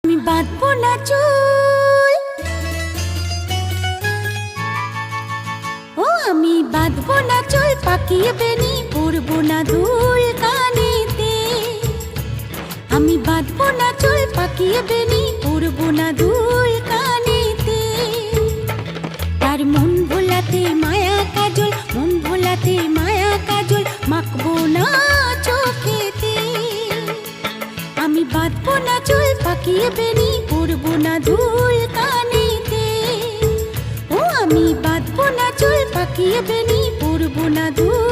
আমি বাঁধবো না চুল, ও আমি বাঁধবো না চুল, পাকিয়ে বেনি পরবো না দুল কানেতে। আমি বাঁধবো না চুল, পাকিয়ে বেনি পরবো না দুল কানেতে। তার মন ভোলাতে মায়া কাজল, মন ভোলাতে মায়া কাজল মাখবো না চোখেতে। আমি বাঁধবো না চুল, পাকিয়ে বেনি পরবো না দুল কানেতে। ও আমি বাঁধবো না চুল, পাকিয়ে বেনি পরবো না দুল